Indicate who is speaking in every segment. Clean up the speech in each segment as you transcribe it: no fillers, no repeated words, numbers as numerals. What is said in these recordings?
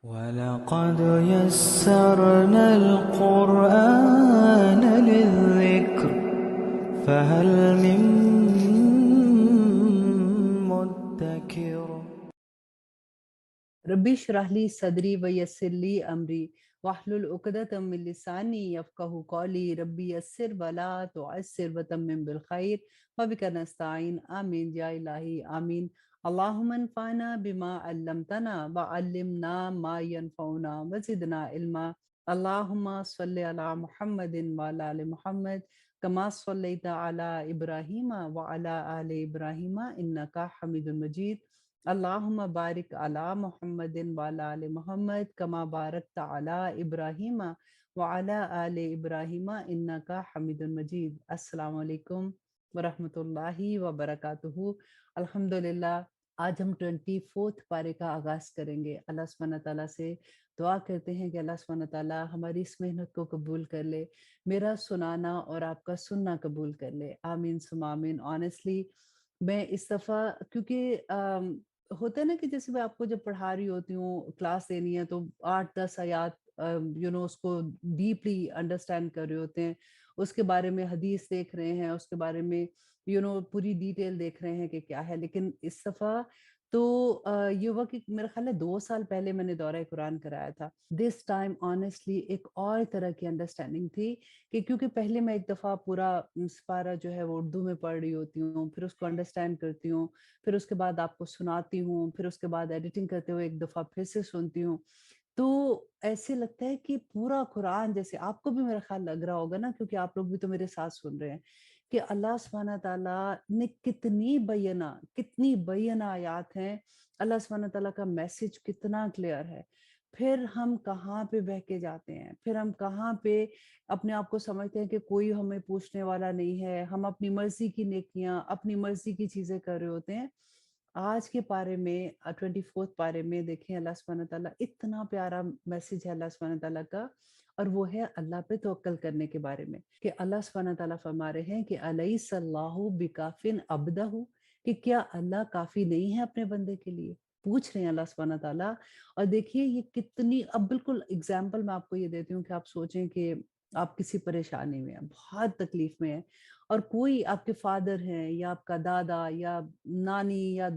Speaker 1: وَلَقَدْ يَسَّرْنَا الْقُرْآنَ لِلذِّكْرِ فَهَلْ مِن مُّدَّكِرٍ
Speaker 2: ربی اشرح لی صدری ویسر لی امری واحلل عقدۃ من لسانی یفقہوا قولی ربی یسر ولا تعسر وتمم بالخیر وبک نستعین آمین یا الہی آمین اللہم انفعنا بما علمتنا وعلمنا ما ينفعنا وزدنا علما اللہم صلی علی محمد وعلی آل محمد کما صلیت علی ابراہیم وعلی آل ابراہیم انک حمید مجید اللہم بارک علی محمد وعلی آل محمد کما بارکت علی ابراہیم وعلی آل ابراہیم انک حمید مجید۔ السلام علیکم ورحمۃ اللہ وبرکاتہ۔ الحمدللہ آج ہم 24 پارے کا آغاز کریں گے۔ اللہ سبحانہ تعالیٰ سے دعا کرتے ہیں کہ اللہ سبحانہ تعالیٰ ہماری اس محنت کو قبول کر لے، میرا سنانا اور آپ کا سننا قبول کر لے، آمین ثم آمین۔ آنیسٹلی میں اس دفعہ کیونکہ ہوتا ہے نا کہ جیسے میں آپ کو جب پڑھا رہی ہوتی ہوں، کلاس دینی ہے تو 8-10 آیات اس کو ڈیپلی انڈرسٹینڈ کر رہے ہوتے ہیں، اس کے بارے میں حدیث دیکھ رہے ہیں، اس کے بارے میں پوری ڈیٹیل دیکھ رہے ہیں کہ کیا ہے۔ لیکن اس دفعہ تو یہ ہوا کہ میرا خیال ہے 2 سال پہلے میں نے دورہ قرآن کرایا تھا۔ دس ٹائم آنیسٹلی ایک اور طرح کی انڈرسٹینڈنگ تھی کہ کیونکہ پہلے میں ایک دفعہ پورا سپارہ جو ہے وہ اردو میں پڑھ رہی ہوتی ہوں، پھر اس کو انڈرسٹینڈ کرتی ہوں، پھر اس کے بعد آپ کو سناتی ہوں، پھر اس کے بعد ایڈیٹنگ کرتے ہوئے ایک دفعہ پھر سے سنتی ہوں، تو ایسے لگتا ہے کہ پورا قرآن جیسے آپ کو بھی میرا خیال لگ رہا ہوگا نا، کیونکہ آپ لوگ بھی تو میرے ساتھ سن رہے ہیں کہ اللہ سبحانہ تعالیٰ نے کتنی بینہ آیات ہیں، اللہ سبحانہ تعالیٰ کا میسج کتنا کلیئر ہے۔ پھر ہم کہاں پہ بہہ کے جاتے ہیں، پھر ہم کہاں پہ اپنے آپ کو سمجھتے ہیں کہ کوئی ہمیں پوچھنے والا نہیں ہے، ہم اپنی مرضی کی نیکیاں، اپنی مرضی کی چیزیں کر رہے ہوتے ہیں۔ آج کے پارے میں 24 پارے میں دیکھیں اللہ سبحانہ تعالیٰ اتنا پیارا میسج ہے اللہ سبحانہ تعالیٰ کا، اور وہ ہے اللہ پہ توکل کرنے کے بارے میں، کہ اللہ سبحانہ تعالیٰ فرما رہے ہیں کہ الیس اللہ بکافٍ عبدہ، کہ کیا اللہ کافی نہیں ہے اپنے بندے کے لیے، پوچھ رہے ہیں اللہ سبحانہ تعالیٰ۔ اور دیکھیے یہ کتنی، اب بالکل اگزامپل میں آپ کو یہ دیتی ہوں کہ آپ سوچیں کہ آپ کسی پریشانی میں ہیں، بہت تکلیف میں ہیں، اور کوئی آپ کے فادر ہیں یا آپ کا دادا یا نانی یا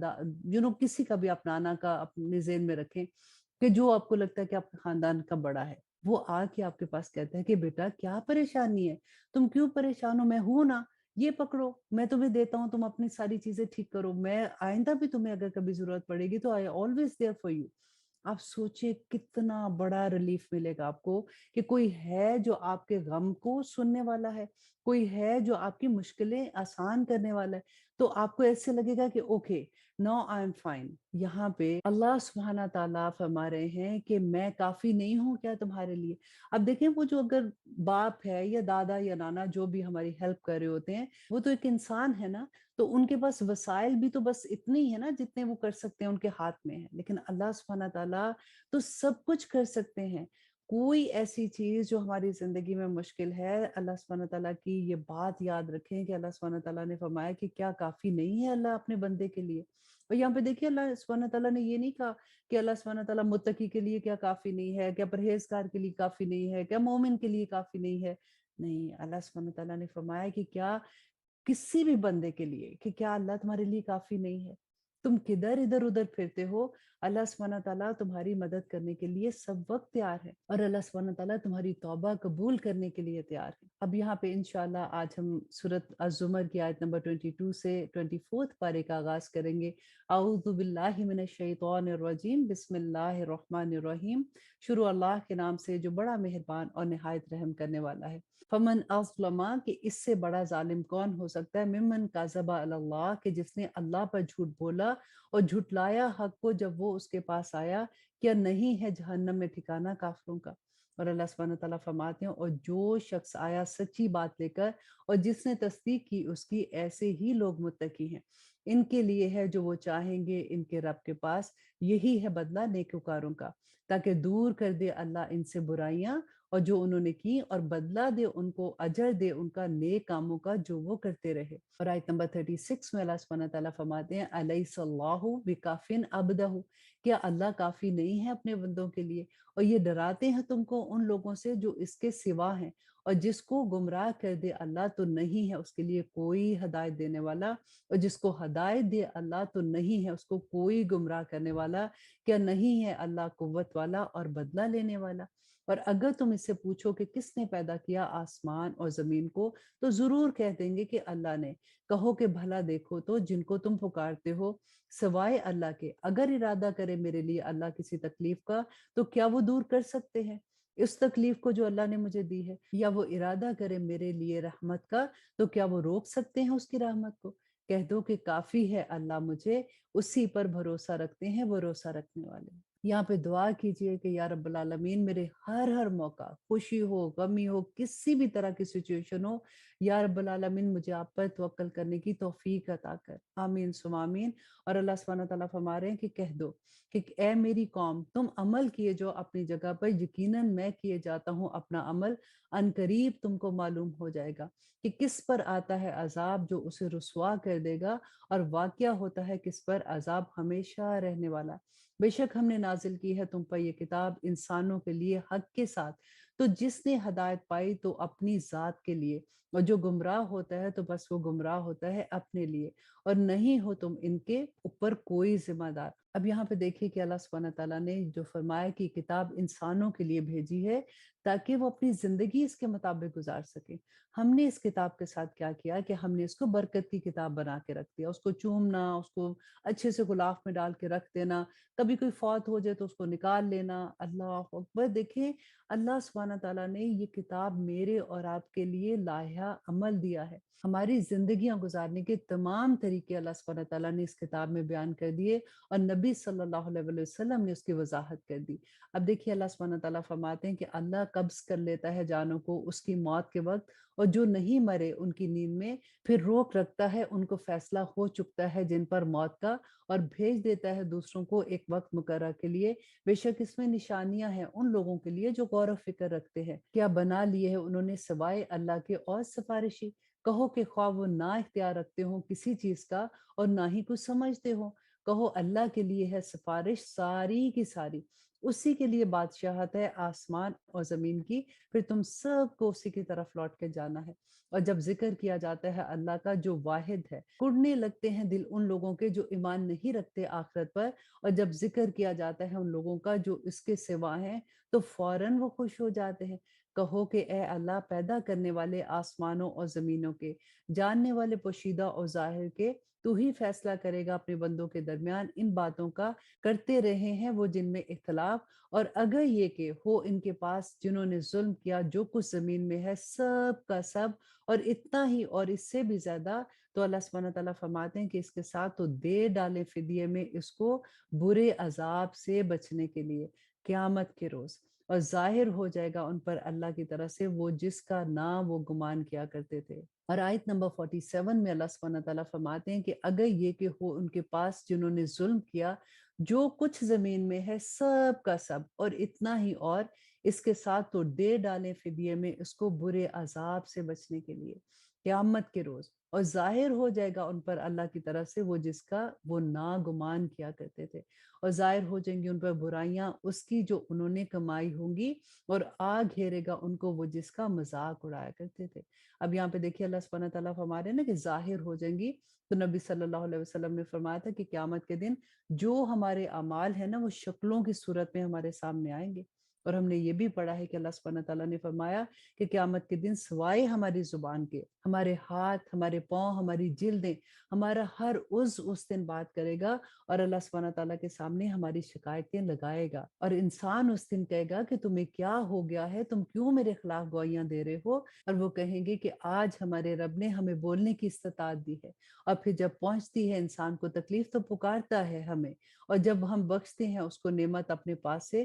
Speaker 2: کسی کا بھی آپ نانا کا اپنے ذہن میں رکھیں کہ جو آپ کو لگتا ہے کہ آپ کے خاندان کا بڑا ہے، وہ آ کے آپ کے پاس کہتا ہے کہ بیٹا کیا پریشانی ہے، تم کیوں پریشان ہو، میں ہوں نا، یہ پکڑو، میں تمہیں دیتا ہوں، تم اپنی ساری چیزیں ٹھیک کرو، میں آئندہ بھی تمہیں اگر کبھی ضرورت پڑے گی تو I always there for you. آپ سوچیں کتنا بڑا ریلیف ملے گا آپ کو کہ کوئی ہے جو آپ کے غم کو سننے والا ہے، کوئی ہے جو آپ کی مشکلیں آسان کرنے والا ہے، تو آپ کو ایسے لگے گا کہ okay no I am fine. یہاں پہ اللہ سبحانہ تعالیٰ فرما رہے ہیں کہ میں کافی نہیں ہوں کیا تمہارے لیے۔ اب دیکھیں وہ جو اگر باپ ہے یا دادا یا نانا جو بھی ہماری ہیلپ کر رہے ہوتے ہیں، وہ تو ایک انسان ہے نا، تو ان کے پاس وسائل بھی تو بس اتنے ہی ہے نا جتنے وہ کر سکتے ہیں، ان کے ہاتھ میں ہے، لیکن اللہ سبحانہ تعالیٰ تو سب کچھ کر سکتے ہیں۔ کوئی ایسی چیز جو ہماری زندگی میں مشکل ہے، اللہ سبحانہ تعالیٰ کی یہ بات یاد رکھیں کہ اللہ سبحانہ تعالیٰ نے فرمایا کہ کیا کافی نہیں ہے اللہ اپنے بندے کے لیے۔ اور یہاں پہ دیکھیے اللہ سبحانہ تعالیٰ نے یہ نہیں کہا کہ اللہ سبحانہ تعالیٰ متقی کے لیے کیا کافی نہیں ہے، کیا پرہیزگار کے لیے کافی نہیں ہے، کیا مومن کے لیے کافی نہیں ہے۔ نہیں، اللہ سبحانہ تعالیٰ نے فرمایا کہ کیا کسی بھی بندے کے لیے، کہ کیا اللہ تمہارے لیے کافی نہیں ہے، تم کدھر ادھر ادھر پھرتے ہو، اللہ سبحانہ تعالیٰ تمہاری مدد کرنے کے لیے سب وقت تیار ہے، اور اللہ سبحانہ تعالیٰ تمہاری توبہ قبول کرنے کے لیے تیار ہے۔ اب یہاں پہ انشاءاللہ آج ہم سورۃ الزمر کی آیت نمبر 22 سے 24 پارے کا آغاز کریں گے۔ اعوذ باللہ من الشیطان الرجیم، بسم اللہ الرحمن الرحیم۔ شروع اللہ کے نام سے جو بڑا مہربان اور نہایت رحم کرنے والا ہے۔ فمن اظلم، کہ اس سے بڑا ظالم کون ہو سکتا ہے، ممن کذب علی اللہ، کہ جس نے اللہ پر جھوٹ بولا اور جھٹلایا حق کو جب وہ اس کے پاس آیا، کیا نہیں ہے جہنم میں ٹھکانہ کافروں کا۔ اور اللہ سبحانہ تعالیٰ فرماتے ہیں اور جو شخص آیا سچی بات لے کر اور جس نے تصدیق کی اس کی، ایسے ہی لوگ متقی ہیں۔ ان کے لیے ہے جو وہ چاہیں گے ان کے رب کے پاس، یہی ہے بدلہ نیکوکاروں کا، تاکہ دور کر دے اللہ ان سے برائیاں اور جو انہوں نے کی، اور بدلہ دے ان کو، اجر دے ان کا نیک کاموں کا جو وہ کرتے رہے۔ اور آیت نمبر 36 میں اللہ سبحانہ تعالیٰ فرماتے ہیں الیس اللہ بکافٍ عبدہ، کیا اللہ کافی نہیں ہے اپنے بندوں کے لیے؟ اور یہ ڈراتے ہیں تم کو ان لوگوں سے جو اس کے سوا ہیں، اور جس کو گمراہ کر دے اللہ تو نہیں ہے اس کے لیے کوئی ہدایت دینے والا، اور جس کو ہدایت دے اللہ تو نہیں ہے اس کو کوئی گمراہ کرنے والا، کیا نہیں ہے اللہ قوت والا اور بدلہ لینے والا؟ اور اگر تم اس سے پوچھو کہ کس نے پیدا کیا آسمان اور زمین کو، تو ضرور کہہ دیں گے کہ اللہ نے۔ کہو کہ بھلا دیکھو تو جن کو تم پکارتے ہو سوائے اللہ کے، اگر ارادہ کرے میرے لیے اللہ کسی تکلیف کا تو کیا وہ دور کر سکتے ہیں اس تکلیف کو جو اللہ نے مجھے دی ہے؟ یا وہ ارادہ کرے میرے لیے رحمت کا تو کیا وہ روک سکتے ہیں اس کی رحمت کو؟ کہہ دو کہ کافی ہے اللہ مجھے، اسی پر بھروسہ رکھتے ہیں بھروسہ رکھنے والے۔ یہاں پہ دعا کیجئے کہ یا رب العالمین میرے ہر موقع، خوشی ہو غمی ہو کسی بھی طرح کی سچویشن ہو، یا رب العالمین مجھے آپ پر توکل کرنے کی توفیق عطا کر، آمین ثم آمین۔ اور اللہ سبحانہ تعالیٰ فرما رہے ہیں کہ کہہ دو کہ اے میری قوم تم عمل کیے جو اپنی جگہ پر، یقیناً میں کیے جاتا ہوں اپنا عمل، ان قریب تم کو معلوم ہو جائے گا کہ کس پر آتا ہے عذاب جو اسے رسوا کر دے گا، اور واقعہ ہوتا ہے کس پر عذاب ہمیشہ رہنے والا۔ بے شک ہم نے نازل کی ہے تم پر یہ کتاب انسانوں کے لیے حق کے ساتھ، تو جس نے ہدایت پائی تو اپنی ذات کے لیے، اور جو گمراہ ہوتا ہے تو بس وہ گمراہ ہوتا ہے اپنے لیے، اور نہیں ہو تم ان کے اوپر کوئی ذمہ دار۔ اب یہاں پہ دیکھیے کہ اللہ سبحانہ تعالیٰ نے جو فرمایا کہ کتاب انسانوں کے لیے بھیجی ہے تاکہ وہ اپنی زندگی اس کے مطابق گزار سکیں۔ ہم نے اس کتاب کے ساتھ کیا کیا کہ ہم نے اس کو برکت کی کتاب بنا کے رکھ دیا، اس کو چومنا، اس کو اچھے سے غلاف میں ڈال کے رکھ دینا، کبھی کوئی فوت ہو جائے تو اس کو نکال لینا۔ اللہ اکبر! دیکھیں اللہ سبحانہ تعالیٰ نے یہ کتاب میرے اور آپ کے لیے لائحہ عمل دیا ہے، ہماری زندگیاں گزارنے کے تمام طریقے اللہ سبحانہ تعالیٰ نے اس کتاب میں بیان کر دیے، اور نبی صلی اللہ علیہ وسلم نے اس کی وضاحت کر دی۔ اب دیکھیے اللہ سبحانہ تعالیٰ فرماتے ہیں کہ اللہ قبض کر لیتا ہے جانوں کو اس کی موت کے وقت، اور جو نہیں مرے ان کی نیند میں پھر روک رکھتا ہے، ان کو فیصلہ ہو چکتا ہے جن پر موت کا، اور بھیج دیتا ہے دوسروں کو ایک وقت مقررہ کے لیے۔ بے شک اس میں نشانیاں ہیں ان لوگوں کے لیے جو غور و فکر رکھتے ہیں۔ کیا بنا لیے ہے انہوں نے سوائے اللہ کے اور سفارشی؟ کہو کہ خواہ وہ نہ اختیار رکھتے ہوں کسی چیز کا اور نہ ہی کچھ سمجھتے ہوں، کہو اللہ کے لیے ہے سفارش ساری کی ساری، اسی کے لیے بادشاہت ہے آسمان اور زمین کی، پھر تم سب کو اسی کی طرف لوٹ کے جانا ہے۔ اور جب ذکر کیا جاتا ہے اللہ کا جو واحد ہے، کڑنے لگتے ہیں دل ان لوگوں کے جو ایمان نہیں رکھتے آخرت پر، اور جب ذکر کیا جاتا ہے ان لوگوں کا جو اس کے سوا ہیں تو فوراً وہ خوش ہو جاتے ہیں۔ کہو کہ اے اللہ پیدا کرنے والے آسمانوں اور زمینوں کے، جاننے والے پوشیدہ اور ظاہر کے، تو ہی فیصلہ کرے گا اپنے بندوں کے درمیان ان باتوں کا، کرتے رہے ہیں وہ جن میں اختلاف، اور اگر یہ کہ ہو ان کے پاس جنہوں نے ظلم کیا جو کچھ زمین میں ہے سب کا سب، اور اتنا ہی اور اس سے بھی زیادہ، تو اللہ سبحانہ تعالیٰ فرماتے ہیں کہ اس کے ساتھ تو دے ڈالیں فدیے میں اس کو برے عذاب سے بچنے کے لیے قیامت کے روز، اور ظاہر ہو جائے گا ان پر اللہ کی طرف سے وہ جس کا نام وہ گمان کیا کرتے تھے۔ اور آیت نمبر 47 میں اللہ سبحانہ تعالیٰ فرماتے ہیں کہ اگر یہ کہ ہو ان کے پاس جنہوں نے ظلم کیا جو کچھ زمین میں ہے سب کا سب، اور اتنا ہی اور اس کے ساتھ تو دے ڈالیں فدیے میں اس کو برے عذاب سے بچنے کے لیے قیامت کے روز، اور ظاہر ہو جائے گا ان پر اللہ کی طرف سے وہ جس کا وہ ناگمان کیا کرتے تھے، اور ظاہر ہو جائیں گی ان پر برائیاں اس کی جو انہوں نے کمائی ہوں گی، اور آگ گھیرے گا ان کو وہ جس کا مذاق اڑایا کرتے تھے۔ اب یہاں پہ دیکھیے اللہ سبحانہ تعالیٰ فرما رہے ہیں نا کہ ظاہر ہو جائیں گی، تو نبی صلی اللہ علیہ وسلم نے فرمایا تھا کہ قیامت کے دن جو ہمارے اعمال ہیں نا وہ شکلوں کی صورت میں ہمارے سامنے آئیں گے، اور ہم نے یہ بھی پڑھا ہے کہ اللہ سبحانہ تعالیٰ نے فرمایا کہ قیامت کے دن سوائے ہماری زبان کے، ہمارے ہاتھ، ہمارے پاؤں، ہماری جلدیں، ہمارا ہر عضو اس دن بات کرے گا، اور اللہ سبحانہ تعالیٰ کے سامنے ہماری شکایتیں لگائے گا، اور انسان اس دن کہے گا کہ تمہیں کیا ہو گیا ہے، تم کیوں میرے خلاف گواہیاں دے رہے ہو؟ اور وہ کہیں گے کہ آج ہمارے رب نے ہمیں بولنے کی استطاعت دی ہے، اور پھر جب پہنچتی ہے انسان کو تکلیف تو پکارتا ہے ہمیں، اور جب ہم بخشتے ہیں اس کو نعمت اپنے پاس سے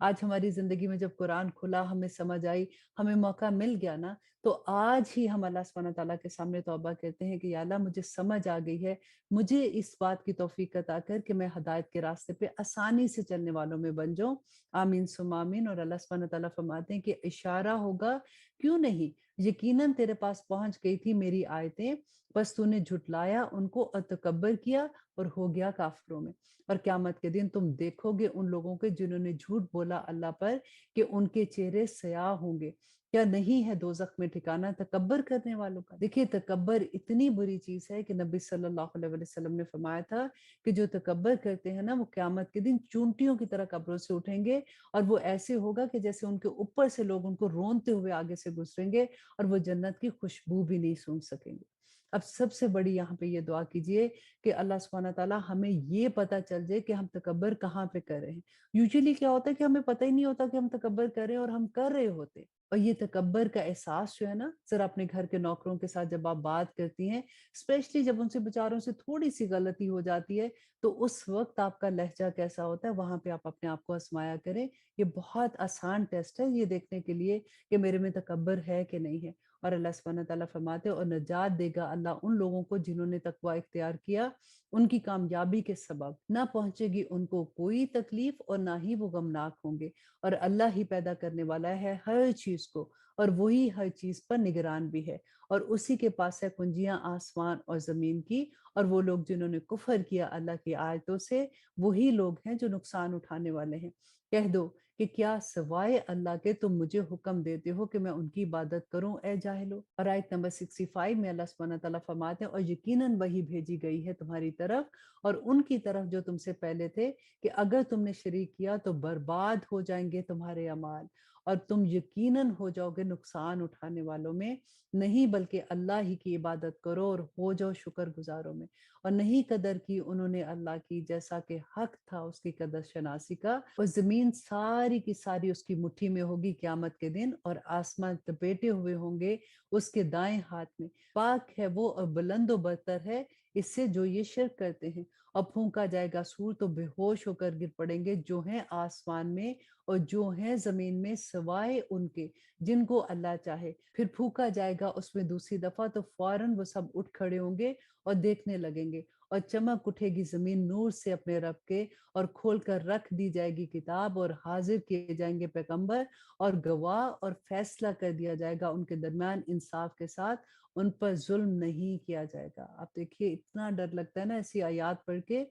Speaker 2: آج ہماری زندگی میں جب قرآن کھلا، ہمیں سمجھ آئی، ہمیں موقع مل گیا نا، تو آج ہی ہم اللہ سبحانہ تعالیٰ کے سامنے توبہ کرتے ہیں کہ یا اللہ مجھے سمجھ آ گئی ہے، مجھے اس بات کی توفیق عطا کر کہ میں ہدایت کے راستے پہ آسانی سے چلنے والوں میں بن جاؤں۔ آمین ثم آمین۔ اور اللہ سبحانہ تعالیٰ فرماتے ہیں کہ اشارہ ہوگا، کیوں نہیں، یقیناً تیرے پاس پہنچ گئی تھی میری آیتیں، بس تو نے جھٹلایا ان کو اور تکبر کیا اور ہو گیا کافروں میں۔ اور قیامت کے دن تم دیکھو گے ان لوگوں کے جنہوں نے جھوٹ بولا اللہ پر کہ ان کے چہرے سیاہ ہوں گے۔ کیا نہیں ہے دوزخ میں ٹھکانہ تکبر کرنے والوں کا؟ دیکھیے تکبر اتنی بری چیز ہے کہ نبی صلی اللہ علیہ وسلم نے فرمایا تھا کہ جو تکبر کرتے ہیں نا، وہ قیامت کے دن چونٹیوں کی طرح قبروں سے اٹھیں گے، اور وہ ایسے ہوگا کہ جیسے ان کے اوپر سے لوگ ان کو رونتے ہوئے آگے سے گزریں گے، اور وہ جنت کی خوشبو بھی نہیں سونگھ سکیں گے۔ اب سب سے بڑی یہاں پہ یہ دعا کیجئے کہ اللہ سبحانہ تعالیٰ ہمیں یہ پتا چل جائے کہ ہم تکبر کہاں پہ کر رہے ہیں۔ یوزلی کیا ہوتا ہے کہ ہمیں پتہ ہی نہیں ہوتا کہ ہم تکبر کر رہے ہیں اور ہم کر رہے ہوتے۔ اور یہ تکبر کا احساس جو ہے نا، ذرا اپنے گھر کے نوکروں کے ساتھ جب آپ بات کرتی ہیں، اسپیشلی جب ان سے بیچاروں سے تھوڑی سی غلطی ہو جاتی ہے، تو اس وقت آپ کا لہجہ کیسا ہوتا ہے، وہاں پہ آپ اپنے آپ کو آزمایا کریں۔ یہ بہت آسان ٹیسٹ ہے یہ دیکھنے کے لیے کہ میرے میں تکبر ہے کہ نہیں ہے۔ اور اللہ سبحانہ تعالیٰ فرماتے ہیں اور نجات دے گا اللہ ان لوگوں کو جنہوں نے تقوی اختیار کیا، ان کی کامیابی کے سبب نہ پہنچے گی ان کو کوئی تکلیف اور نہ ہی وہ غمناک ہوں گے۔ اور اللہ ہی پیدا کرنے والا ہے ہر چیز کو، اور وہی ہر چیز پر نگران بھی ہے، اور اسی کے پاس ہے کنجیاں آسمان اور زمین کی۔ اور وہ لوگ جنہوں نے کفر کیا اللہ کی آیتوں سے، وہی لوگ ہیں جو نقصان اٹھانے والے ہیں۔ کہہ دو کہ کیا سوائے اللہ کے تم مجھے حکم دیتے ہو کہ میں ان کی عبادت کروں اے جاہلو۔ اور آیت نمبر 65 میں اللہ سبحانہ تعالیٰ فرماتے ہیں اور یقیناً وہی بھیجی گئی ہے تمہاری طرف اور ان کی طرف جو تم سے پہلے تھے، کہ اگر تم نے شریک کیا تو برباد ہو جائیں گے تمہارے اعمال، اور تم یقیناً ہو جاؤ گے نقصان اٹھانے والوں میں۔ نہیں بلکہ اللہ ہی کی عبادت کرو اور ہو جاؤ شکر گزاروں میں۔ اور نہیں قدر کی انہوں نے اللہ کی جیسا کہ حق تھا اس کی قدر شناسی کا۔ اور زمین ساری کی ساری اس کی مٹھی میں ہوگی قیامت کے دن، اور آسمان لپیٹے ہوئے ہوں گے اس کے دائیں ہاتھ میں۔ پاک ہے وہ اور بلند و برتر ہے اس سے جو یہ شرک کرتے ہیں۔ اور پھونکا جائے گا سور تو بے ہوش ہو کر گر پڑیں گے جو ہیں آسمان میں اور جو ہیں زمین میں، سوائے ان کے جن کو اللہ چاہے۔ پھر پھونکا جائے گا اس میں دوسری دفعہ تو فوراً وہ سب اٹھ کھڑے ہوں گے اور دیکھنے لگیں گے، اور چمک اٹھے گی زمین نور سے اپنے رب کے، اور کھول کر رکھ دی جائے گی کتاب، اور حاضر کیے جائیں گے پیغمبر اور گواہ، اور فیصلہ کر دیا جائے گا ان کے درمیان انصاف کے ساتھ، ان پر ظلم نہیں کیا جائے گا۔ آپ دیکھیے اتنا ڈر لگتا ہے نا ایسی آیات پڑھ کے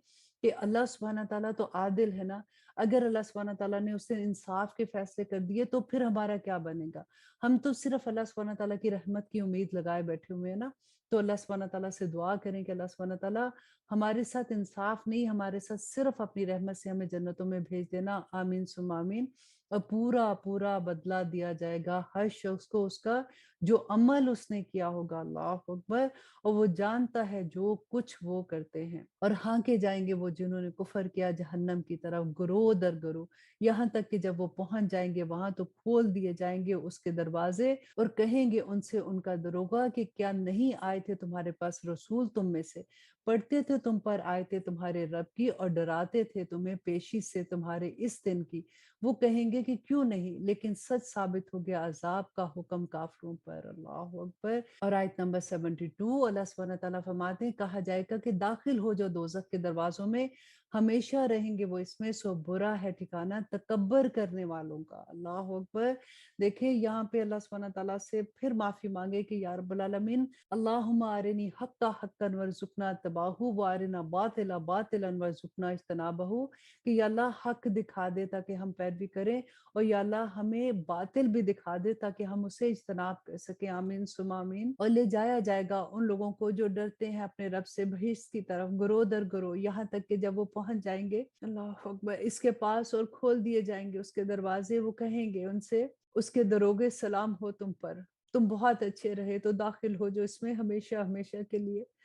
Speaker 2: کہ اللہ سبحانہ تعالیٰ تو عادل ہے نا۔ اگر اللہ سبحانہ تعالیٰ نے اس سے انصاف کے فیصلے کر دیے تو پھر ہمارا کیا بنے گا؟ ہم تو صرف اللہ سبحانہ تعالیٰ کی رحمت کی امید لگائے بیٹھے ہوئے ہیں نا۔ تو اللہ سبحانہ تعالیٰ سے دعا کریں کہ اللہ سبحانہ تعالیٰ ہمارے ساتھ انصاف نہیں، ہمارے ساتھ صرف اپنی رحمت سے ہمیں جنتوں میں بھیج دینا۔ آمین ثم آمین۔ اور پورا پورا بدلہ دیا جائے گا ہر شخص کو اس کا جو عمل اس نے کیا ہوگا۔ اللہ اکبر۔ اور وہ جانتا ہے جو کچھ وہ کرتے ہیں۔ اور ہانکے جائیں گے وہ جنہوں نے کفر کیا جہنم کی طرف گروہ در گروہ، یہاں تک کہ جب وہ پہنچ جائیں گے وہاں تو کھول دیے جائیں گے اس کے دروازے، اور کہیں گے ان سے ان کا دروغہ کہ کیا نہیں آئے تھے تمہارے پاس رسول تم میں سے، پڑھتے تھے تم پر آیتیں تمہارے رب کی اور ڈراتے تھے تمہیں پیشی سے تمہارے اس دن کی۔ وہ کہیں گے کہ کیوں نہیں، لیکن سچ ثابت ہو گیا عذاب کا حکم کافروں پر۔ اللہ اکبر۔ اور آیت نمبر 72 اللہ سبحانہ تعالیٰ فرماتے ہیں کہا جائے گا کہ داخل ہو جو دوزخ کے دروازوں میں، ہمیشہ رہیں گے وہ اس میں، سو برا ہے ٹھکانہ تکبر کرنے والوں کا۔ اللہ اکبر۔ دیکھیں یہاں پہ اللہ سبحانہ تعالیٰ سے پھر معافی مانگے کہ یا رب العالمین اللہم ارنی حقا حقا وارزقنا اتباعہ وارنا باطلا باطلا وارزقنا اجتنابہ، کہ یا اللہ حق دکھا دے تاکہ ہم پیروی کریں، اور یا اللہ ہمیں باطل بھی دکھا دے تاکہ ہم اسے اجتناب کر سکیں۔ آمین ثم آمین۔ اور لے جایا جائے گا ان لوگوں کو جو ڈرتے ہیں اپنے رب سے بہشت کی طرف گروہ در گروہ، یہاں تک کہ جب وہ پہنچ جائیں گے اللہ اکبر اس کے پاس اور کھول دیے جائیں گے اس کے دروازے، وہ کہیں گے ان سے اس کے دروگے سلام ہو تم پر، تم بہت اچھے رہے تو داخل ہو جو اس میں ہمیشہ ہمیشہ کے لیے۔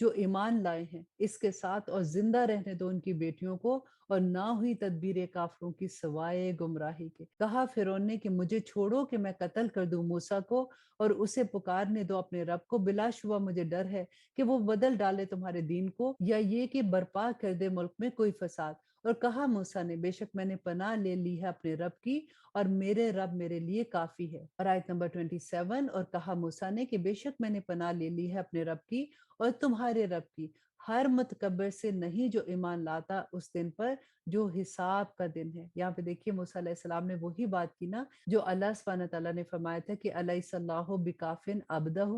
Speaker 2: جو ایمان لائے ہیں اس کے ساتھ، اور زندہ رہنے دو ان کی بیٹیوں کو، اور نہ ہوئی تدبیر کافروں کی سوائے گمراہی کے۔ کہا فرعون نے کہ مجھے چھوڑو کہ میں قتل کر دوں موسیٰ کو، اور اسے پکارنے دو اپنے رب کو، بلا شبہ مجھے ڈر ہے کہ وہ بدل ڈالے تمہارے دین کو، یا یہ کہ برپا کر دے ملک میں کوئی فساد۔ اور کہا موسیٰ نے بے شک میں نے پناہ لے لی ہے اپنے رب کی، اور میرے رب میرے لیے کافی ہے۔ اور آیت نمبر 27، اور کہا موسیٰ نے کہ بے شک میں نے پناہ لے لی ہے اپنے رب کی اور تمہارے رب کی، ہر متکبر سے نہیں جو ایمان لاتا اس دن پر جو حساب کا دن ہے۔ یہاں پہ دیکھیے موسیٰ علیہ السلام نے وہی بات کی نا جو اللہ سبحانہ تعالیٰ نے فرمایا تھا کہ الیس اللہ بکافٍ عبدہ،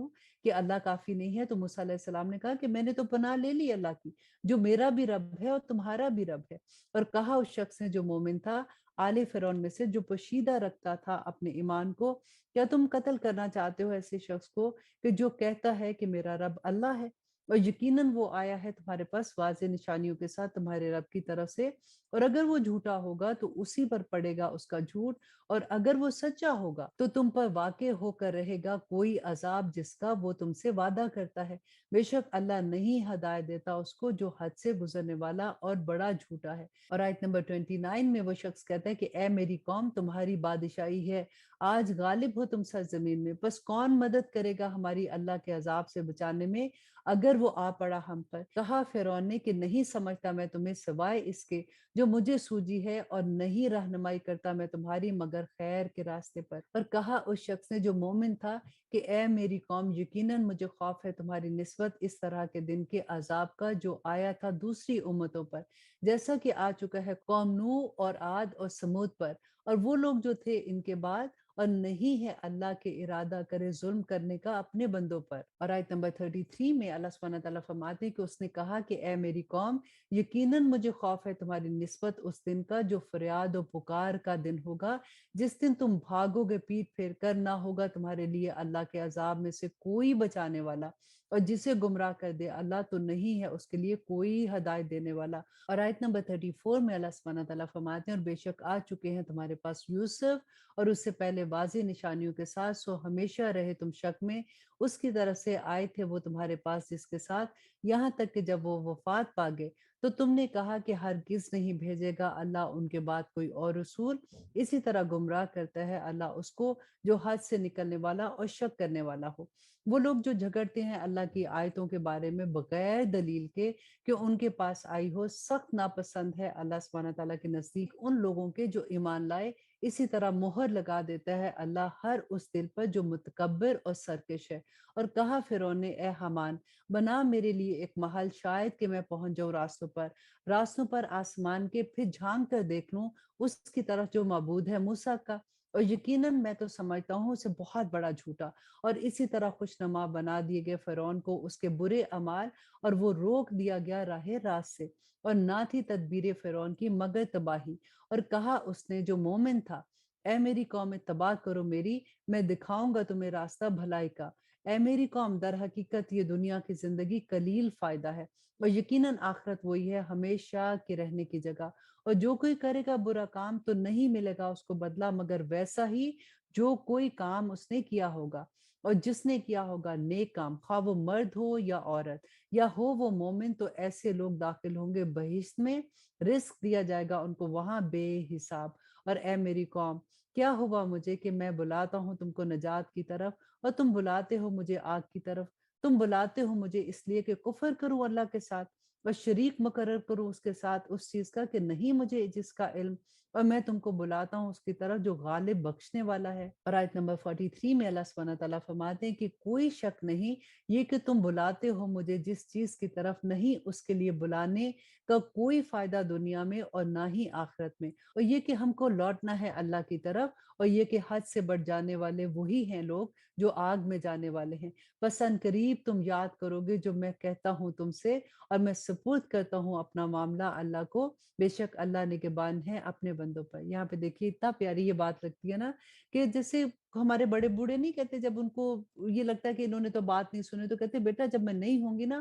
Speaker 2: کہ اللہ کافی نہیں ہے۔ تو موسیٰ علیہ السلام نے کہا کہ میں نے تو پناہ لے لی اللہ کی جو میرا بھی رب ہے اور تمہارا بھی رب ہے۔ اور کہا اس شخص نے جو مومن تھا آل فرعون میں سے، جو پوشیدہ رکھتا تھا اپنے ایمان کو، کیا تم قتل کرنا چاہتے ہو ایسے شخص کو کہ جو کہتا ہے کہ میرا رب اللہ ہے، اور یقیناً وہ آیا ہے تمہارے پاس واضح نشانیوں کے ساتھ تمہارے رب کی طرف سے، اور اگر وہ جھوٹا ہوگا تو اسی پر پڑے گا اس کا جھوٹ، اور اگر وہ سچا ہوگا تو تم پر واقع ہو کر رہے گا کوئی عذاب جس کا وہ تم سے وعدہ کرتا ہے۔ بے شک اللہ نہیں ہدایت دیتا اس کو جو حد سے گزرنے والا اور بڑا جھوٹا ہے۔ اور آیت نمبر 29 میں وہ شخص کہتا ہے کہ اے میری قوم، تمہاری بادشاہی ہے، آج غالب ہو تم سرزمین میں، بس کون مدد کرے گا ہماری اللہ کے عذاب سے بچانے میں اگر وہ آ پڑا ہم پر۔ کہا فرعون نے کہ نہیں سمجھتا میں تمہیں سوائے اس کے جو مجھے سوجی ہے، اور نہیں رہنمائی کرتا میں تمہاری مگر خیر کے راستے پر۔ اور کہا اس شخص نے جو مومن تھا کہ اے میری قوم، یقیناً مجھے خوف ہے تمہاری نسبت اس طرح کے دن کے عذاب کا جو آیا تھا دوسری امتوں پر، جیسا کہ آ چکا ہے قوم نوح اور عاد اور سمود پر، اور وہ لوگ جو تھے ان کے بعد، اور نہیں ہے اللہ کے ارادہ کرے ظلم کرنے کا اپنے بندوں پر۔ اور آیت نمبر 33 میں اللہ سبحانہ تعالیٰ فرماتے ہیں کہ اس نے کہا کہ اے میری قوم، یقیناً مجھے خوف ہے تمہاری نسبت اس دن کا جو فریاد و پکار کا دن ہوگا، جس دن تم بھاگو گے پیٹ پھیر کر، نہ ہوگا تمہارے لیے اللہ کے عذاب میں سے کوئی بچانے والا، اور جسے گمراہ کر دے اللہ تو نہیں ہے اس کے لیے کوئی ہدایت دینے والا۔ اور آیت نمبر 34 میں اللہ سبحانہ تعالیٰ فرماتے ہیں اور بے شک آ چکے ہیں تمہارے پاس یوسف اور اس سے پہلے واضح نشانیوں کے ساتھ، سو ہمیشہ رہے تم شک میں، اس کی طرف سے آئے تھے وہ تمہارے پاس جس کے ساتھ، یہاں تک کہ جب وہ وفات پا گئے تو تم نے کہا کہ ہرگز نہیں بھیجے گا اللہ ان کے بعد کوئی اور رسول، اسی طرح گمراہ کرتا ہے اللہ اس کو جو حد سے نکلنے والا اور شک کرنے والا ہو۔ وہ لوگ جو جھگڑتے ہیں اللہ کی آیتوں کے بارے میں بغیر دلیل کے کہ ان کے پاس آئی ہو، سخت ناپسند ہے اللہ سبحانہ تعالیٰ کے نزدیک ان لوگوں کے جو ایمان لائے۔ اسی طرح مہر لگا دیتا ہے اللہ ہر اس دل پر جو متکبر اور سرکش ہے۔ اور کہا فرعون نے اے حامان، بنا میرے لیے ایک محل، شاید کہ میں پہنچ جاؤں راستوں پر آسمان کے، پھر جھانک کر دیکھ لوں اس کی طرف جو معبود ہے موسیٰ کا، اور یقیناً میں تو سمجھتا ہوں اسے بہت بڑا جھوٹا۔ اور اسی طرح خوشنما بنا دیے گئے فرعون کو اس کے برے اعمال، اور وہ روک دیا گیا راہ راست سے، اور نہ تھی تدبیر فرعون کی مگر تباہی۔ اور کہا اس نے جو مومن تھا، اے میری قوم اتباع کرو میری، میں دکھاؤں گا تمہیں راستہ بھلائی کا۔ اے میری قوم، در حقیقت یہ دنیا کی زندگی قلیل فائدہ ہے، اور یقیناً آخرت وہی ہے ہمیشہ کے رہنے کی جگہ۔ اور جو کوئی کرے گا برا کام تو نہیں ملے گا اس کو بدلہ مگر ویسا ہی جو کوئی کام اس نے کیا ہوگا، اور جس نے کیا ہوگا نیک کام، خواہ وہ مرد ہو یا عورت یا ہو وہ مومن، تو ایسے لوگ داخل ہوں گے بہشت میں، رزق دیا جائے گا ان کو وہاں بے حساب۔ اور اے میری قوم، کیا ہوا مجھے کہ میں بلاتا ہوں تم کو نجات کی طرف اور تم بلاتے ہو مجھے آگ کی طرف؟ تم بلاتے ہو مجھے اس لیے کہ کفر کروں اللہ کے ساتھ اور شریک مقرر کروں اس کے ساتھ اس چیز کا کہ نہیں مجھے جس کا علم، اور میں تم کو بلاتا ہوں اس کی طرف جو غالب بخشنے والا ہے۔ اور آیت نمبر 43 میں اللہ سبحانہ تعالیٰ فرماتے ہیں کہ کوئی شک نہیں یہ کہ تم بلاتے ہو مجھے جس چیز کی طرف نہیں اس کے لیے بلانے کا کوئی فائدہ دنیا میں اور نہ ہی آخرت میں، اور یہ کہ ہم کو لوٹنا ہے اللہ کی طرف، اور یہ کہ حد سے بڑھ جانے والے وہی ہیں لوگ جو آگ میں جانے والے ہیں۔ بس ان قریب تم یاد کرو گے جو میں کہتا ہوں تم سے، اور میں سپرد کرتا ہوں اپنا معاملہ اللہ کو، بے شک اللہ نگہبان ہے اپنے بندوں پر۔ یہاں پہ دیکھیے اتنا پیاری یہ بات لگتی ہے نا، کہ جیسے ہمارے بڑے بوڑھے نہیں کہتے جب ان کو یہ لگتا ہے کہ انہوں نے تو بات نہیں سنی، تو کہتے بیٹا جب میں نہیں ہوں گی نا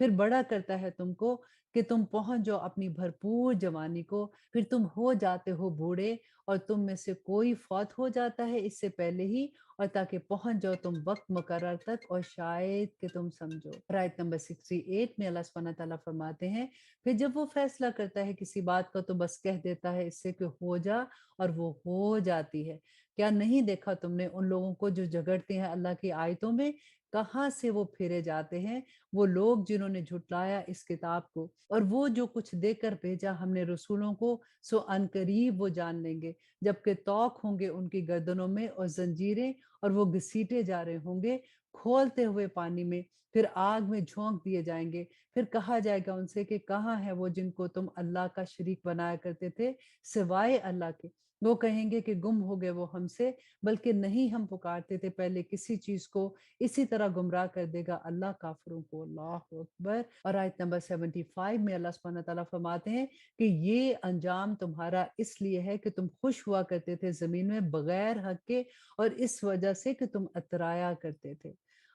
Speaker 2: پھر بڑا کرتا ہے تم کو کہ تم پہنچ جاؤ اپنی بھرپور جوانی کو، پھر تم ہو جاتے ہو بوڑھے اور تم میں سے کوئی فوت ہو جاتا ہے اس سے پہلے ہی، اور تاکہ پہنچ جاؤ تم وقت مقرر تک اور شاید کہ تم سمجھو۔ آیت نمبر 68 میں اللہ سبحانہ تعالیٰ فرماتے ہیں، پھر جب وہ فیصلہ کرتا ہے کسی بات کا تو بس کہہ دیتا ہے اس سے کہ ہو جا، اور وہ ہو جاتی ہے۔ کیا نہیں دیکھا تم نے ان لوگوں کو جو جھگڑتے ہیں اللہ کی آیتوں میں، کہاں سے وہ پھرے جاتے ہیں؟ وہ لوگ جنہوں نے جھٹلایا اس کتاب کو، اور وہ جو کچھ دے کر بھیجا ہم نے رسولوں کو، سو عنقریب وہ جان لیں گے، جبکہ طوق ہوں گے ان کی گردنوں میں اور زنجیریں، اور وہ گھسیٹے جا رہے ہوں گے کھولتے ہوئے پانی میں، پھر آگ میں جھونک دیے جائیں گے۔ پھر کہا جائے گا ان سے کہ کہاں ہے وہ جن کو تم اللہ کا شریک بنایا کرتے تھے سوائے اللہ کے؟ وہ کہیں گے کہ گم ہو گئے وہ ہم سے، بلکہ نہیں ہم پکارتے تھے پہلے کسی چیز کو۔ اسی طرح گمراہ کر دے گا اللہ کافروں کو۔ اللہ اکبر۔ اور آیت نمبر 75 میں اللہ سبحانہ تعالیٰ فرماتے ہیں کہ یہ انجام تمہارا اس لیے ہے کہ تم خوش ہوا کرتے تھے زمین میں بغیر حق کے، اور اس وجہ سے کہ تم اترایا کرتے تھے۔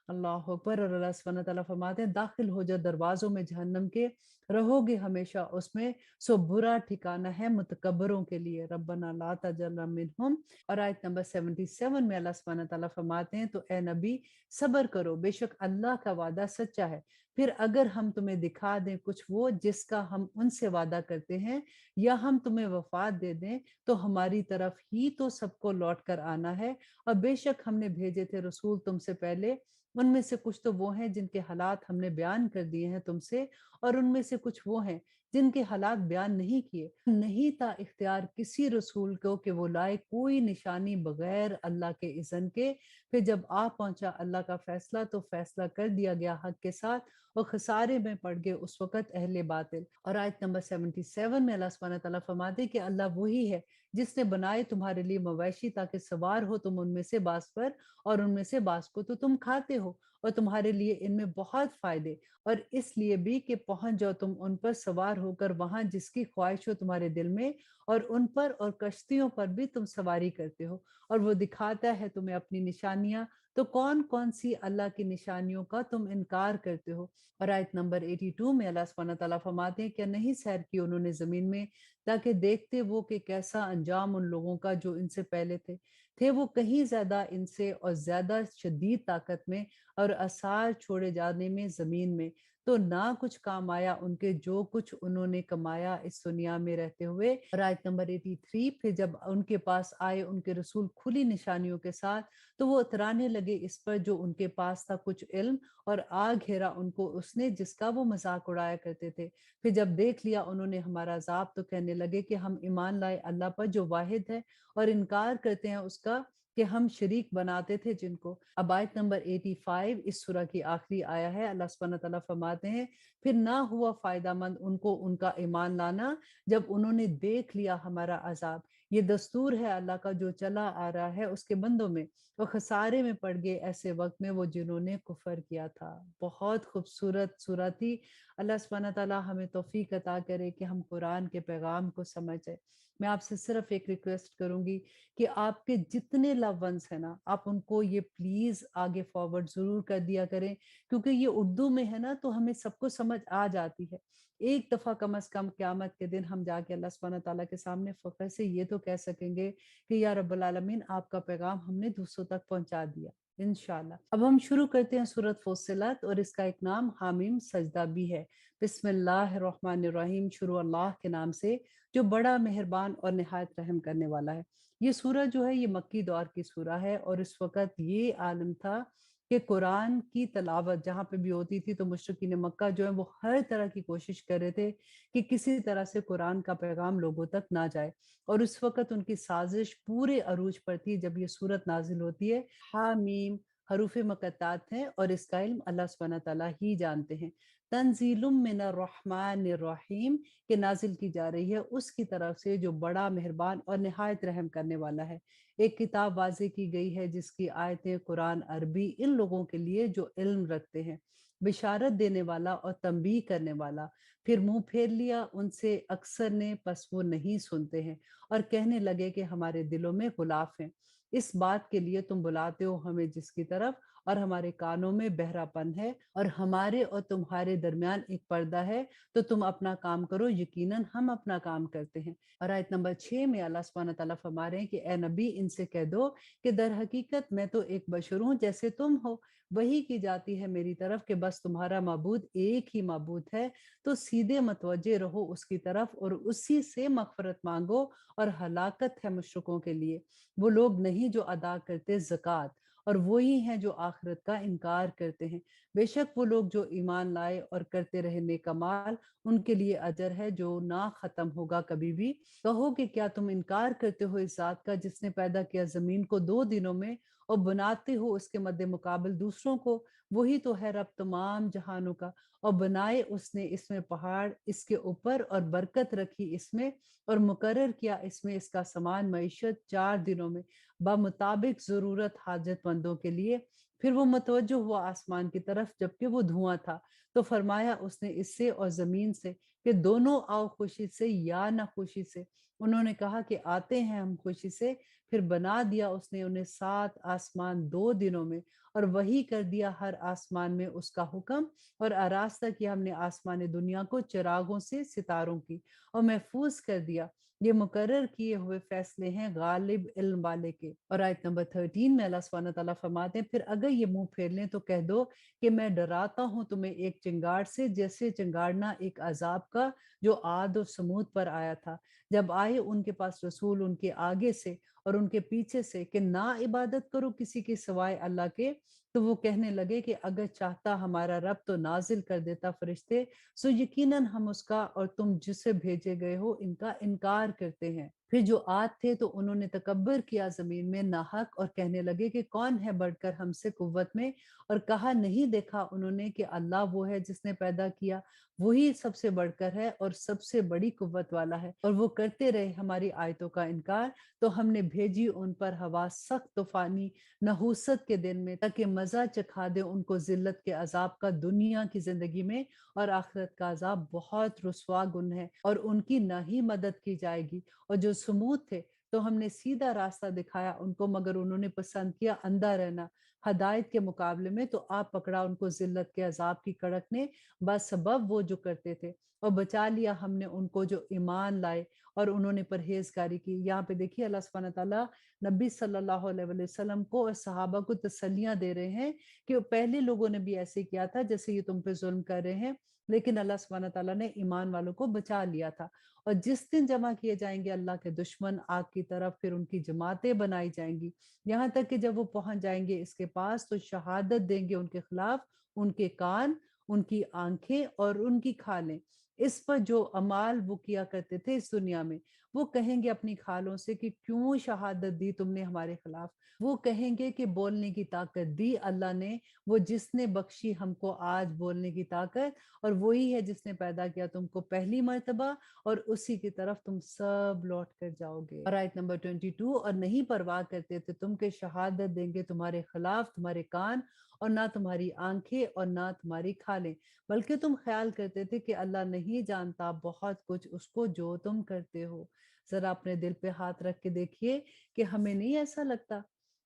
Speaker 2: اللہ اکبر۔ اور اللہ سبحانہ تعالیٰ فرماتے ہیں داخل ہو جا دروازوں میں جہنم کے، رہو گے ہمیشہ اس میں، سو برا ٹھکانہ ہے متکبروں کے لیے۔ ربنا لا تجعلنا منہم۔ اور آیت نمبر 77 میں اللہ سبحانہ تعالیٰ فرماتے ہیں تو اے نبی صبر کرو، بے شک اللہ کا وعدہ سچا ہے۔ پھر اگر ہم تمہیں دکھا دیں کچھ وہ جس کا ہم ان سے وعدہ کرتے ہیں، یا ہم تمہیں وفات دے دیں، تو ہماری طرف ہی تو سب کو لوٹ کر آنا ہے، اور بے شک ہم نے بھیجے تھے رسول تم سے پہلے، ان میں سے کچھ تو وہ ہیں جن کے حالات ہم نے بیان کر دیے ہیں تم سے، اور ان میں سے کچھ وہ ہیں جن کے حالات بیان نہیں کیے۔ نہیں تھا اختیار کسی رسول کو کہ وہ لائے کوئی نشانی بغیر اللہ کے اذن کے، پھر جب آ پہنچا اللہ کا فیصلہ تو فیصلہ کر دیا گیا حق کے ساتھ، اور خسارے میں پڑ گئے اس وقت اہل باطل۔ اور آیت نمبر 77 میں اللہ سبحانہ تعالیٰ فرماتے کہ اللہ وہی ہے جس نے بنائے تمہارے لیے مویشی تاکہ سوار ہو تم ان میں سے بعض پر، اور ان میں سے بعض کو تو تم کھاتے ہو، اور تمہارے لیے ان میں بہت فائدے، اور اس لیے بھی کہ پہنچ جاؤ تم ان پر سوار ہو کر وہاں جس کی خواہش ہو تمہارے دل میں، اور ان پر اور کشتیوں پر بھی تم سواری کرتے ہو، اور وہ دکھاتا ہے تمہیں اپنی نشانیاں، تو کون کون سی اللہ کی نشانیوں کا تم انکار کرتے ہو؟ اور آیت نمبر 82 میں اللہ سبحانہ تعالیٰ فرماتے ہیں کیا نہیں سیر کی انہوں نے زمین میں، تاکہ دیکھتے وہ کہ کیسا انجام ان لوگوں کا جو ان سے پہلے تھے وہ کہیں زیادہ ان سے اور زیادہ شدید طاقت میں اور آثار چھوڑے جانے میں زمین میں، تو نہ کچھ کام آیا ان کے جو کچھ انہوں نے کمایا اس دنیا میں رہتے ہوئے۔ اور آیت نمبر 83 پھر جب ان کے پاس آئے ان کے رسول کھلی نشانیوں کے ساتھ، تو وہ اترانے لگے اس پر جو ان کے پاس تھا کچھ علم، اور آ گھیرا ان کو اس نے جس کا وہ مذاق اڑایا کرتے تھے۔ پھر جب دیکھ لیا انہوں نے ہمارا عذاب تو کہنے لگے کہ ہم ایمان لائے اللہ پر جو واحد ہے، اور انکار کرتے ہیں اس کا کہ ہم شریک بناتے تھے جن کو۔ اب آیت نمبر 85 اس سورہ کی آخری آیا ہے۔ اللہ سبحانہ تعالیٰ فرماتے ہیں پھر نہ ہوا فائدہ مند ان کو ان کا ایمان لانا جب انہوں نے دیکھ لیا ہمارا عذاب۔ یہ دستور ہے اللہ کا جو چلا آ رہا ہے اس کے بندوں میں، وہ خسارے میں پڑ گئے ایسے وقت میں وہ جنہوں نے کفر کیا تھا۔ بہت خوبصورت سورہ تھی۔ اللہ سبحانہ تعالیٰ ہمیں توفیق عطا کرے کہ ہم قرآن کے پیغام کو سمجھیں۔ میں آپ سے صرف ایک ریکویسٹ کروں گی کہ آپ کے جتنے لو ونس ہیں نا، آپ ان کو یہ پلیز آگے فارورڈ ضرور کر دیا کریں، کیونکہ یہ اردو میں ہے نا تو ہمیں سب کو سمجھ آ جاتی ہے۔ ایک دفعہ کم از کم قیامت کے دن ہم جا کے اللہ سبحانہ تعالیٰ کے سامنے فخر سے یہ تو کہہ سکیں گے کہ یا رب العالمین آپ کا پیغام ہم نے دوسروں تک پہنچا دیا انشاءاللہ۔ اب ہم شروع کرتے ہیں سورۃ فصلت، اور اس کا ایک نام حامیم سجدہ بھی ہے۔ بسم اللہ الرحمن الرحیم، شروع اللہ کے نام سے جو بڑا مہربان اور نہایت رحم کرنے والا ہے۔ یہ سورہ جو ہے یہ مکی دور کی سورہ ہے، اور اس وقت یہ عالم تھا کہ قرآن کی تلاوت جہاں پہ بھی ہوتی تھی تو مشرکین مکہ جو ہے وہ ہر طرح کی کوشش کر رہے تھے کہ کسی طرح سے قرآن کا پیغام لوگوں تک نہ جائے، اور اس وقت ان کی سازش پورے عروج پر تھی جب یہ سورت نازل ہوتی ہے۔ حامیم حروف مقطعات ہیں، اور اس کا علم اللہ سبحانہ تعالیٰ ہی جانتے ہیں۔ تنزیل من الرحمن الرحیم، کہ نازل کی جا رہی ہے اس کی طرف سے جو بڑا مہربان اور نہایت رحم کرنے والا ہے۔ ایک کتاب واضح کی گئی ہے جس کی آیتیں قرآن عربی ان لوگوں کے لیے جو علم رکھتے ہیں، بشارت دینے والا اور تنبیہ کرنے والا۔ پھر منہ پھیر لیا ان سے اکثر نے، پس وہ نہیں سنتے ہیں، اور کہنے لگے کہ ہمارے دلوں میں غلاف ہیں اس بات کے لیے تم بلاتے ہو ہمیں جس کی طرف، اور ہمارے کانوں میں بہراپن ہے اور ہمارے اور تمہارے درمیان ایک پردہ ہے، تو تم اپنا کام کرو، یقیناً ہم اپنا کام کرتے ہیں۔ اور آیت نمبر 6 میں اللہ سبحانہ تعالیٰ فرما رہے ہیں کہ اے نبی ان سے کہہ دو کہ در حقیقت میں تو ایک بشر ہوں جیسے تم ہو، وہی کی جاتی ہے میری طرف کہ بس تمہارا معبود ایک ہی معبود ہے، تو سیدھے متوجہ رہو اس کی طرف اور اسی سے مغفرت مانگو، اور ہلاکت ہے مشرکوں کے لیے، وہ لوگ نہیں جو ادا کرتے زکوٰۃ، اور وہی ہیں جو آخرت کا انکار کرتے ہیں۔ بے شک وہ لوگ جو ایمان لائے اور کرتے رہے نیک اعمال، ان کے لیے اجر ہے جو نہ ختم ہوگا کبھی بھی۔ کہو کہ کیا تم انکار کرتے ہو اس ذات کا جس نے پیدا کیا زمین کو 2 دنوں میں اور بناتے ہو اس کے مد مقابل دوسروں کو؟ وہی تو ہے رب تمام جہانوں کا، اور بنائے اس نے اس میں پہاڑ اس کے اوپر اور برکت رکھی اس میں، اور مقرر کیا اس میں اس کا سامان معیشت 4 دنوں میں بمطابق ضرورت حاجت مندوں کے لیے۔ پھر وہ متوجہ ہوا آسمان کی طرف جبکہ وہ دھواں تھا، تو فرمایا اس نے اس سے اور زمین سے کہ دونوں آؤ خوشی سے یا نہ خوشی سے۔ انہوں نے کہا کہ آتے ہیں ہم خوشی سے۔ پھر بنا دیا اس نے انہیں 7 آسمان 2 دنوں میں، اور وہی کر دیا ہر آسمان میں اس کا حکم، اور آراستہ کیا ہم نے آسمان دنیا کو چراغوں سے ستاروں کی، اور محفوظ کر دیا۔ یہ مقرر کیے ہوئے فیصلے ہیں غالب علم والے کے۔ اور آیت نمبر 13 میں اللہ سبحانہ تعالیٰ فرماتے ہیں پھر اگر یہ منہ پھیر لیں تو کہہ دو کہ میں ڈراتا ہوں تمہیں ایک چنگاڑ سے، جیسے چنگاڑنا ایک عذاب کا جو عاد و سمود پر آیا تھا، جب آئے ان کے پاس رسول ان کے آگے سے اور ان کے پیچھے سے کہ نہ عبادت کرو کسی کے سوائے اللہ کے، تو وہ کہنے لگے کہ اگر چاہتا ہمارا رب تو نازل کر دیتا فرشتے، سو یقیناً ہم اس کا اور تم جسے بھیجے گئے ہو ان کا انکار کرتے ہیں۔ پھر جو عاد تھے تو انہوں نے تکبر کیا زمین میں ناحق، اور کہنے لگے کہ کون ہے بڑھ کر ہم سے قوت میں، اور کہا نہیں دیکھا انہوں نے کہ اللہ وہ ہے جس نے پیدا کیا، وہی سب سے بڑھ کر ہے اور سب سے بڑی قوت والا ہے، اور وہ کرتے رہے ہماری آیتوں کا انکار، تو ہم نے بھیجی ان پر ہوا سخت طوفانی نحوست کے دن میں تاکہ مزہ چکھا دے ان کو ذلت کے عذاب کا دنیا کی زندگی میں، اور آخرت کا عذاب بہت رسوا گن ہے اور ان کی نہ ہی مدد کی جائے گی۔ اور جو سمود تھے تو ہم نے سیدھا راستہ دکھایا ان کو، مگر انہوں نے پسند کیا اندھا رہنا ہدایت کے مقابلے میں، تو آپ پکڑا ان کو ذلت کے عذاب کی کڑک نے بسبب وہ جو کرتے تھے، اور بچا لیا ہم نے ان کو جو ایمان لائے اور انہوں نے پرہیزگاری کی۔ یہاں پہ دیکھیے اللہ سبحانہ تعالیٰ نبی صلی اللہ علیہ وسلم کو اور صحابہ کو تسلیاں دے رہے ہیں کہ پہلے لوگوں نے بھی ایسے کیا تھا جیسے یہ تم پہ ظلم کر رہے ہیں، لیکن اللہ سبحانہ تعالیٰ نے ایمان والوں کو بچا لیا تھا۔ اور جس دن جمع کیے جائیں گے اللہ کے دشمن آگ کی طرف، پھر ان کی جماعتیں بنائی جائیں گی، یہاں تک کہ جب وہ پہنچ جائیں گے اس کے پاس تو شہادت دیں گے ان کے خلاف ان کے کان، ان کی آنکھیں اور ان کی کھالیں، اس پر جو اعمال وہ کیا کرتے تھے اس دنیا میں۔ وہ کہیں گے اپنی کھالوں سے کہ کیوں شہادت دی تم نے ہمارے خلاف؟ وہ کہیں گے کہ بولنے کی طاقت دی اللہ نے، وہ جس نے بخشی ہم کو آج بولنے کی طاقت، اور وہی ہے جس نے پیدا کیا تم کو پہلی مرتبہ، اور اسی کی طرف تم سب لوٹ کر جاؤ گے۔ اور آیت نمبر 22 اور نہیں پرواہ کرتے تھے تم کہ شہادت دیں گے تمہارے خلاف تمہارے کان اور نہ تمہاری آنکھیں اور نہ تمہاری کھالیں، بلکہ تم خیال کرتے تھے کہ اللہ نہیں جانتا بہت کچھ اس کو جو تم کرتے ہو۔ ذرا اپنے دل پہ ہاتھ رکھ کے دیکھیے کہ ہمیں نہیں ایسا لگتا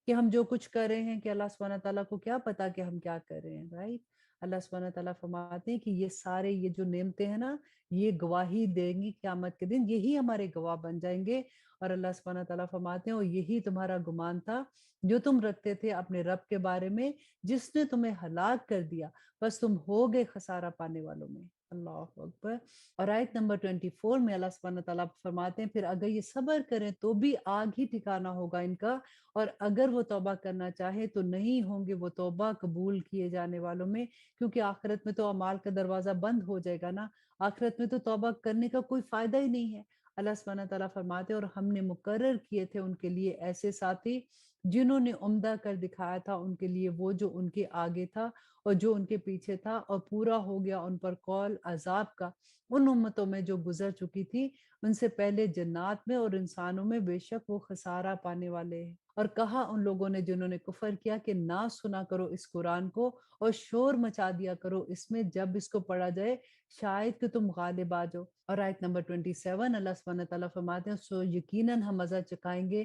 Speaker 2: کہ ہم جو کچھ کر رہے ہیں کہ اللہ سبحانہ تعالیٰ کو کیا پتا کہ ہم کیا کر رہے ہیں، رائٹ؟ اللہ سبحانہ تعالیٰ فرماتے ہیں کہ یہ سارے یہ جو نعمتیں ہیں نا، یہ گواہی دیں گی قیامت کے دن، یہی ہمارے گواہ بن جائیں گے۔ اور اللہ سبحانہ تعالیٰ فرماتے ہیں اور یہی تمہارا گمان تھا جو تم رکھتے تھے اپنے رب کے بارے میں، جس نے تمہیں ہلاک کر دیا، بس تم ہو گئے خسارہ پانے والوں میں۔ اللہ اکبر۔ اور آیت نمبر 24 میں اللہ سبحانہ تعالیٰ فرماتے ہیں پھر اگر یہ صبر کریں تو بھی آگ ہی ٹھکانا ہوگا ان کا، اور اگر وہ توبہ کرنا چاہے تو نہیں ہوں گے وہ توبہ قبول کیے جانے والوں میں، کیونکہ آخرت میں تو اعمال کا دروازہ بند ہو جائے گا نا، آخرت میں تو توبہ کرنے کا کوئی فائدہ ہی نہیں ہے۔ اللہ سبحانہ تعالیٰ فرماتے اور ہم نے مقرر کیے تھے ان کے لیے ایسے ساتھی جنہوں نے عمدہ کر دکھایا تھا ان کے لیے وہ جو ان کے آگے تھا اور جو ان کے پیچھے تھا، اور پورا ہو گیا ان پر قول عذاب کا ان امتوں میں جو گزر چکی تھی ان سے پہلے، جنات میں اور انسانوں میں بے شک وہ خسارہ پانے والے ہیں۔ اور کہا ان لوگوں نے جنہوں نے کفر کیا کہ نہ سنا کرو اس قرآن کو اور شور مچا دیا کرو اس میں جب اس کو پڑھا جائے، شاید کہ تم غالب آ جاؤ۔ اور آیت نمبر 27 اللہ سبحانہ تعالیٰ فرماتے ہیں سو یقیناً ہم مزہ چکائیں گے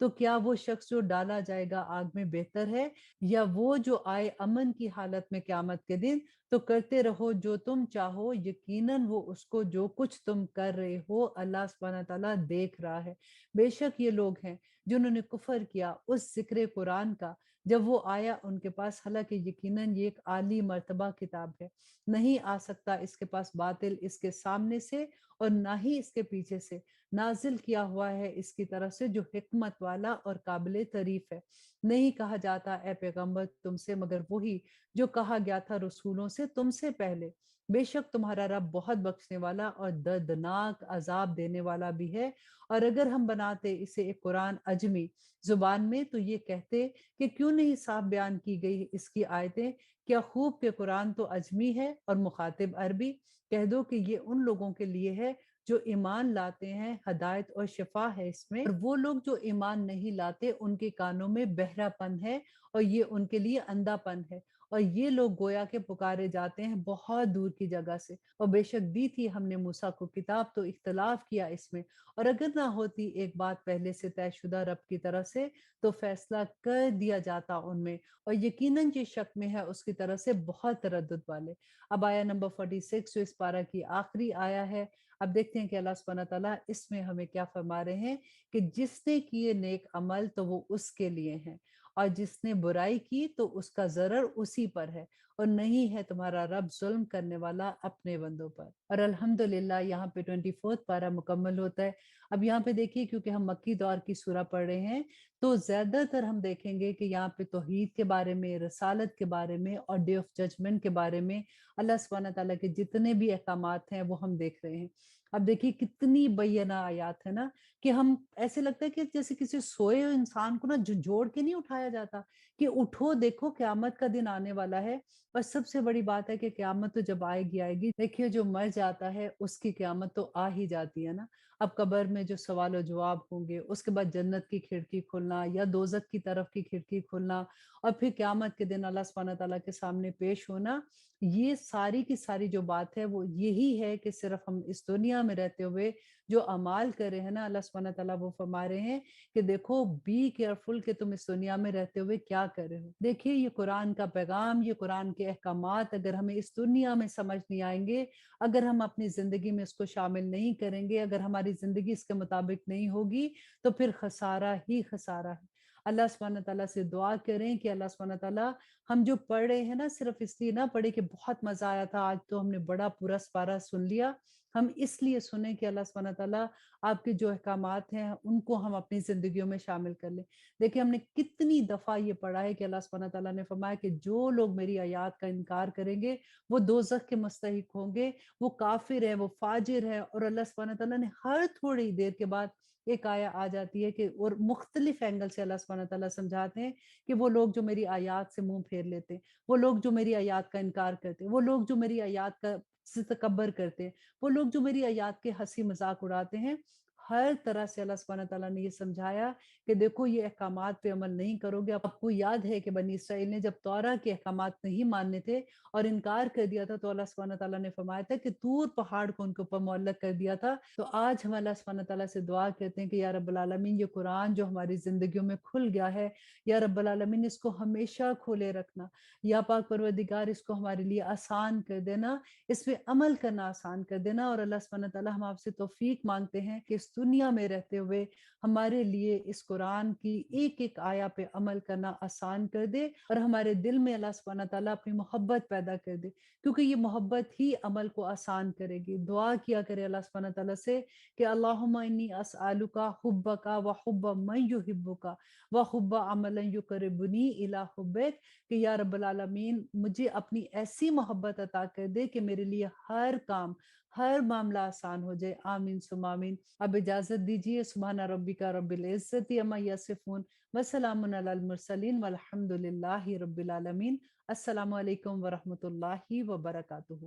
Speaker 2: تو کیا وہ شخص جو ڈالا جائے گا آگ میں بہتر ہے یا وہ جو آئے امن کی حالت میں قیامت کے دن؟ تو کرتے رہو جو تم چاہو، یقیناً وہ اس کو جو کچھ تم کر رہے ہو اللہ سبحانہ تعالیٰ دیکھ رہا ہے۔ بے شک یہ لوگ ہیں جنہوں نے کفر کیا اس ذکر قرآن کا جب وہ آیا ان کے پاس، حالانکہ یقیناً یہ ایک عالی مرتبہ کتاب ہے، نہیں آ سکتا اس کے پاس باطل اس کے سامنے سے اور نہ ہی اس کے پیچھے سے، نازل کیا ہوا ہے اس کی طرف سے جو حکمت والا اور قابل تعریف ہے۔ نہیں کہا جاتا اے پیغمبر تم سے مگر وہی جو کہا گیا تھا رسولوں سے تم سے پہلے، بے شک تمہارا رب بہت بخشنے والا اور دردناک عذاب دینے والا بھی ہے۔ اور اگر ہم بناتے اسے ایک قرآن عجمی زبان میں تو یہ کہتے کہ کیوں نہیں صاف بیان کی گئی اس کی آیتیں، کیا خوب کہ قرآن تو عجمی ہے اور مخاطب عربی۔ کہہ دو کہ یہ ان لوگوں کے لیے ہے جو ایمان لاتے ہیں، ہدایت اور شفا ہے اس میں، اور وہ لوگ جو ایمان نہیں لاتے ان کے کانوں میں بہرا پن ہے اور یہ ان کے لیے اندھا پن ہے، اور یہ لوگ گویا کے پکارے جاتے ہیں بہت دور کی جگہ سے۔ اور بے شک دی تھی ہم نے موسیٰ کو کتاب تو اختلاف کیا اس میں، اور اگر نہ ہوتی ایک بات پہلے سے طے شدہ رب کی طرف سے تو فیصلہ کر دیا جاتا ان میں، اور یقیناً جو شک میں ہے اس کی طرف سے بہت تردد والے۔ اب آیا نمبر 46 جو اس پارہ کی آخری آیا ہے۔ اب دیکھتے ہیں کہ اللہ سبحانہ تعالیٰ اس میں ہمیں کیا فرما رہے ہیں کہ جس نے کیے نیک عمل تو وہ اس کے لیے ہیں، اور جس نے برائی کی تو اس کا ضرر اسی پر ہے، اور نہیں ہے تمہارا رب ظلم کرنے والا اپنے بندوں پر۔ اور الحمدللہ یہاں پہ 24 پارہ مکمل ہوتا ہے۔ اب یہاں پہ دیکھیے کیونکہ ہم مکی دور کی سورہ پڑھ رہے ہیں تو زیادہ تر ہم دیکھیں گے کہ یہاں پہ توحید کے بارے میں، رسالت کے بارے میں اور ڈے آف ججمنٹ کے بارے میں اللہ سبحانہ تعالیٰ کے جتنے بھی احکامات ہیں وہ ہم دیکھ رہے ہیں۔ اب دیکھیے کتنی بینہ آیات ہے نا کہ ہم ایسے لگتا ہے کہ جیسے کسی سوئے ہوئے انسان کو نا جوڑ کے نہیں اٹھایا جاتا کہ اٹھو دیکھو قیامت کا دن آنے والا ہے۔ اور سب سے بڑی بات ہے کہ قیامت تو جب آئے گی دیکھیے جو مر جاتا ہے اس کی قیامت تو آ ہی جاتی ہے نا۔ اب قبر میں جو سوال و جواب ہوں گے، اس کے بعد جنت کی کھڑکی کھلنا یا دوزخ کی طرف کی کھڑکی کھلنا، اور پھر قیامت کے دن اللہ سبحانہ تعالیٰ کے سامنے پیش ہونا، یہ ساری کی ساری جو بات ہے وہ یہی ہے کہ صرف ہم اس دنیا میں رہتے ہوئے جو اعمال کر رہے ہیں نا، اللہ سبحانہ تعالیٰ وہ فرما رہے ہیں کہ دیکھو بی کیئرفل کہ تم اس دنیا میں رہتے ہوئے کیا کر رہے ہو۔ دیکھیے یہ قرآن کا پیغام، یہ قرآن کے احکامات اگر ہمیں اس دنیا میں سمجھ نہیں آئیں گے، اگر ہم اپنی زندگی میں اس کو شامل نہیں کریں گے، اگر ہماری زندگی اس کے مطابق نہیں ہوگی تو پھر خسارہ ہی خسارہ ہے۔ اللہ سبحانہ تعالیٰ سے دعا کریں کہ اللہ سبحانہ تعالیٰ ہم جو پڑھ رہے ہیں نا صرف اس لیے نہ پڑھے کہ بہت مزہ آیا تھا آج تو ہم نے بڑا پورا سپارہ سن لیا، ہم اس لیے سنیں کہ اللہ سبحانہ تعالیٰ آپ کے جو احکامات ہیں ان کو ہم اپنی زندگیوں میں شامل کر لیں۔ دیکھیں ہم نے کتنی دفعہ یہ پڑھا ہے کہ اللہ سبحانہ تعالیٰ نے فرمایا کہ جو لوگ میری آیات کا انکار کریں گے وہ دوزخ کے مستحق ہوں گے، وہ کافر ہے، وہ فاجر ہے۔ اور اللہ سبحانہ تعالیٰ نے ہر تھوڑی دیر کے بعد ایک آیا آ جاتی ہے کہ اور مختلف اینگل سے اللہ سبحانہ تعالیٰ سمجھاتے ہیں کہ وہ لوگ جو میری آیات سے منہ پھیر لیتے ہیں، وہ لوگ جو میری آیات کا انکار کرتے ہیں، وہ لوگ جو میری آیات کا سے تکبر کرتے ہیں، وہ لوگ جو میری آیات کے ہنسی مذاق اڑاتے ہیں، ہر طرح سے اللہ سبحانہ تعالیٰ نے یہ سمجھایا کہ دیکھو یہ احکامات پہ عمل نہیں کرو گے۔ آپ کو یاد ہے کہ بنی اسرائیل نے جب تورا کے احکامات نہیں ماننے تھے اور انکار کر دیا تھا تو اللہ سبحانہ تعالیٰ نے فرمایا تھا کہ طور پہاڑ کو ان کے اوپر معلق کر دیا تھا۔ تو آج ہم اللہ سبحانہ تعالیٰ سے دعا کرتے ہیں کہ یا رب العالمین یہ قرآن جو ہماری زندگیوں میں کھل گیا ہے، یا رب العالمین اس کو ہمیشہ کھولے رکھنا، یا پاک پروردگار اس کو ہمارے لیے آسان کر دینا، اس پہ عمل کرنا آسان کر دینا۔ اور اللہ سبحانہ تعالیٰ ہم آپ سے توفیق مانگتے ہیں کہ اس دنیا میں رہتے ہوئے ہمارے لیے اس قرآن کی ایک ایک آیا پہ عمل کرنا آسان کر دے، اور ہمارے دل میں اللہ سبحانہ تعالیٰ اپنی محبت پیدا کر دے، کیونکہ یہ محبت ہی عمل کو آسان کرے گی۔ دعا کیا کرے اللہ سبحانہ تعالیٰ سے کہ اللہم انی اسألک حبک و حب من یحبک و حب عملا یقربنی الی حبک، کہ یا رب العالمین مجھے اپنی ایسی محبت عطا کر دے کہ میرے لیے ہر کام، ہر معاملہ آسان ہو جائے۔ آمین ثم آمین۔ اب اجازت دیجیے، سبحان ربک رب العزت عما یصفون وسلام علی المرسلین والحمد للہ رب العالمین۔ السلام علیکم ورحمۃ اللہ وبرکاتہ۔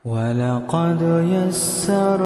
Speaker 1: وَلَقَدْ يَسَّرْنَا